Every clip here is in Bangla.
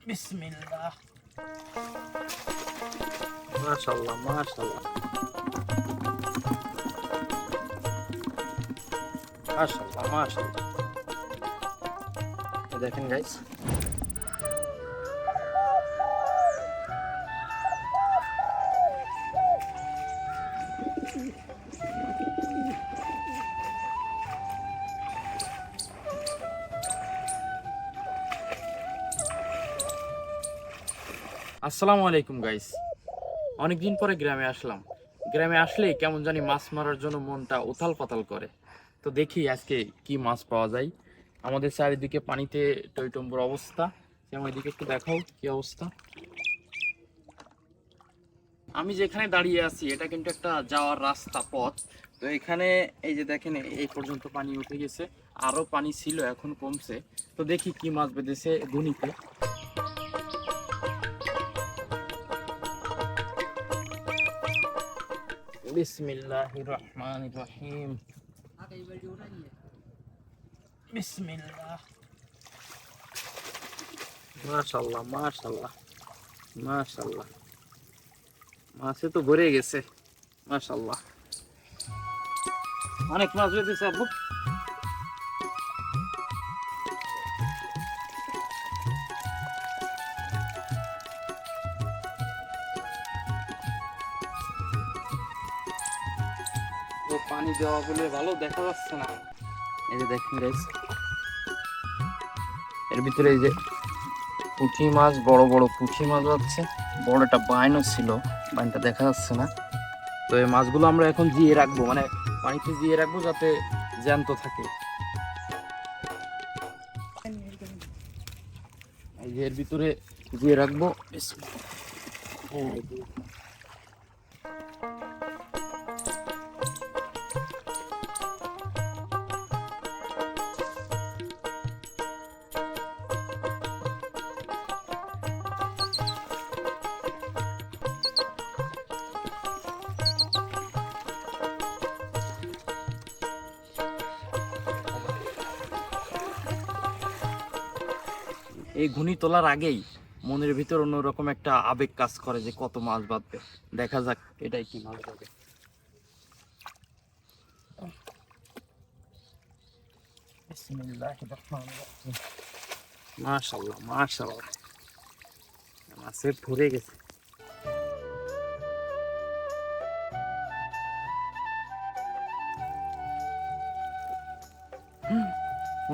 বিসমিল্লাহ। মাশাআল্লাহ মাশাআল্লাহ মাশাআল্লাহ মাশাআল্লাহ। দেখেন গাইস, আসসালামু আলাইকুম গাইস। অনেকদিন পরে গ্রামে আসলাম। গ্রামে আসলে কেমন জানি মাছ মারার জন্য মনটা উথাল পাতাল করে। তো দেখি আজকে কি মাছ পাওয়া যায়। আমাদের চারিদিকে পানিতে টইটম্বুর অবস্থা। যেমন এদিকে একটু দেখাও কি অবস্থা। আমি যেখানে দাঁড়িয়ে আছি এটা কিন্তু একটা যাওয়ার রাস্তা পথ। তো এখানে এই যে দেখেন এই পর্যন্ত পানি উঠে গেছে, আরো পানি ছিল এখন কমছে। তো দেখি কি মাছ বেঁধেছে গুনিতে। বিসমিল্লাহির রহমানির রহিম। বিসমিল্লাহ। মাশাআল্লাহ মাশাআল্লাহ মাশাআল্লাহ, মাছে তো ভরে গেছে। মাশাআল্লাহ, অনেক মাছ বেঁধেছে আপু। তো পানি দেওয়া বলে ভালো দেখা যাচ্ছে না। এই যে দেখেন গাইস, এর ভিতরে এই যে পুঁটি মাছ, বড় বড় পুঁটি মাছ আছে। বড় একটা বাইনও ছিল, বাইনটা দেখা যাচ্ছে না। তো এই মাছগুলো আমরা এখন জিয়ে রাখবো, মানে পানিতে জিয়ে রাখবো যাতে জ্যান্ত থাকে। এই যে এর ভিতরে জিয়ে রাখবো। এই ঘুনি তোলার আগেই মনের ভিতর অন্যরকম একটা আবেগ কাজ করে যে কত মাছ বাঁধবে। দেখা যাক এটাই কি মাছ বাঁধে। বিসমিল্লাহির রহমানির রহিম। মাশাআল্লাহ মাশাআল্লাহ, মাছে ভরে গেছে।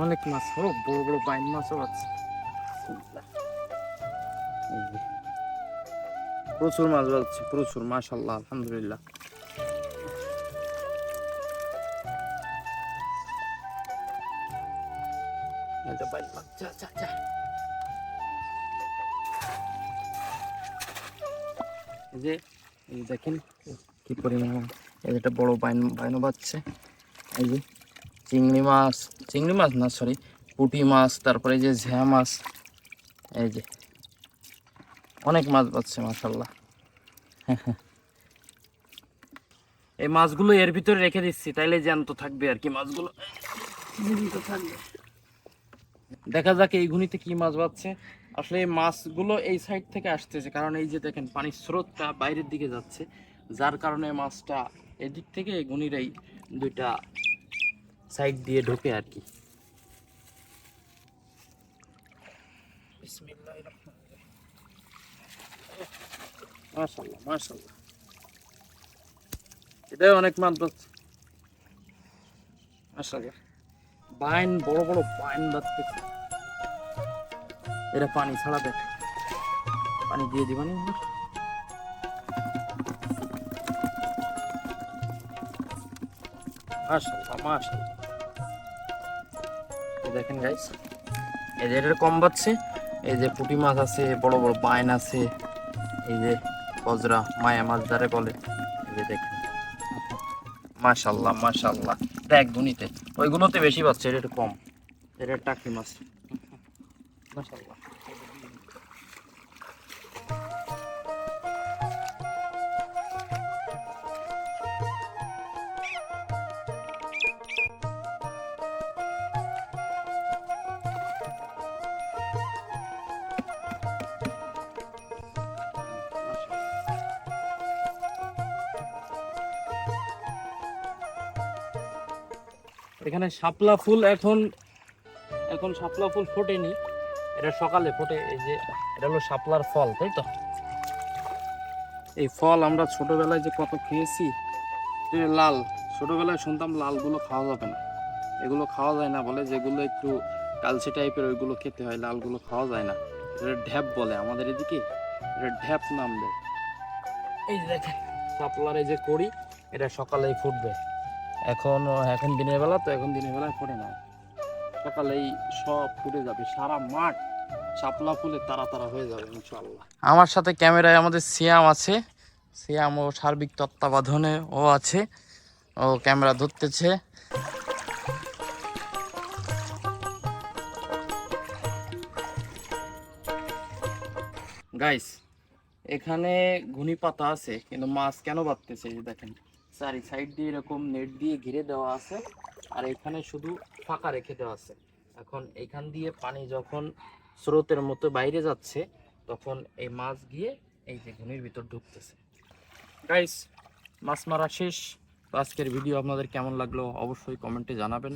অনেক মাছ, ও বড় বড় বাইন মাছও আছে। এই যে প্রচুর মাছ বাজছে, প্রচুর। মাশাআল্লাহ আলহামদুলিল্লাহ। এটা বাইন মাছ, যা যা যা। এই যে দেখেন কি পরিমাণ, এই যেটা বড় বাইনও বাজছে। এই যে চিংড়ি মাছ, চিংড়ি মাছ না সরি, পুঁটি মাছ, তারপরে যে ঝ্যা মাছ। এই যে অনেক মাছ বাজছে মাশাআল্লাহ। এই মাছগুলো এর ভিতরে রেখে দিচ্ছি, তাইলে জ্যান্ত থাকবে আর কি মাছগুলো, জীবিত থাকবে। দেখা যাক এই ঘুনিতে কি মাছ বাজছে। আসলে এই মাছগুলো এই সাইড থেকে আসতেছে, কারণ এই যে দেখেন পানির স্রোতটা বাইরের দিকে যাচ্ছে, যার কারণে মাছটা এদিক থেকে এই ঘুনির এই দুইটা সাইড দিয়ে ঢোকে আর কি। বিসমিল্লাহির রহমানির রহিম। মাশাআল্লাহ মাশাআল্লাহ, এটাই অনেক মাছ বাজছে মাশাআল্লাহ। বাইন, বড় বড় বাইন বাজতেছে। এটা পানি ছাড়া দেখ, পানি দিয়ে দিবানি। মাশাআল্লাহ মাশাআল্লাহ, এই দেখেন গাইস, এই যে এটা কম বাজছে। এই যে পুঁটি মাছ আছে, বড় বড় বাইন আছে, এই যে বজরা মায়া মাছ যারে বলে। এই যে দেখেন মাশাআল্লাহ মাশাআল্লাহ, এটা এক গুনিতে। ওইগুলোতে বেশি পাচ্ছে, এটা একটু কম। এটা টাকি মাছ মাশাআল্লাহ। এখানে শাপলা ফুল এখন এখন শাপলা ফুল ফোটেনি, এটা সকালে ফোটে। এই যে এটা হলো শাপলার ফল, তাই তো? এই ফল আমরা ছোটবেলায় যে কত খেয়েছি, লাল, ছোটবেলায় শুনতাম লালগুলো খাওয়া যাবে না, এগুলো খাওয়া যায় না বলে, যেগুলো একটু কালচে টাইপের ওইগুলো খেতে হয়, লালগুলো খাওয়া যায় না। এটা ঢ্যাপ বলে আমাদের এদিকে, এটা ঢ্যাপ নাম দেয়। এই যে দেখেন শাপলার এই যে কড়ি, এটা সকালেই ফুটবে। এখন এখন দিনের বেলা তো, এখন দিনের বেলায় ফোটে না, সকালেই সব ফুটে যাবে, সারা মাঠ শাপলা ফুলে তারা তারা হয়ে যাবে ইনশাআল্লাহ। আমার সাথে ক্যামেরায় আমাদের সিয়াম আছে, সিয়াম ও সার্বিক তত্ত্বাবধানে ও আছে, ও ক্যামেরা ধরতেছে। গাইস, এখানে ঘুনি পাতা আছে কিন্তু মাছ কেন বাঁধতেছে? এই যে দেখেন চারি সাইড দিয়ে এরকম নেট দিয়ে ঘিরে দেওয়া আছে, আর এখানে শুধু ফাঁকা রেখে দেওয়া আছে। এখন এখান দিয়ে পানি যখন স্রোতের মতো বাইরে যাচ্ছে, তখন এই মাছ গিয়ে এই যে ঘুনির ভিতর ঢুকতেছে। গাইস, মাছ মারা শেষ। তো আজকের ভিডিও আপনাদের কেমন লাগলো অবশ্যই কমেন্টে জানাবেন।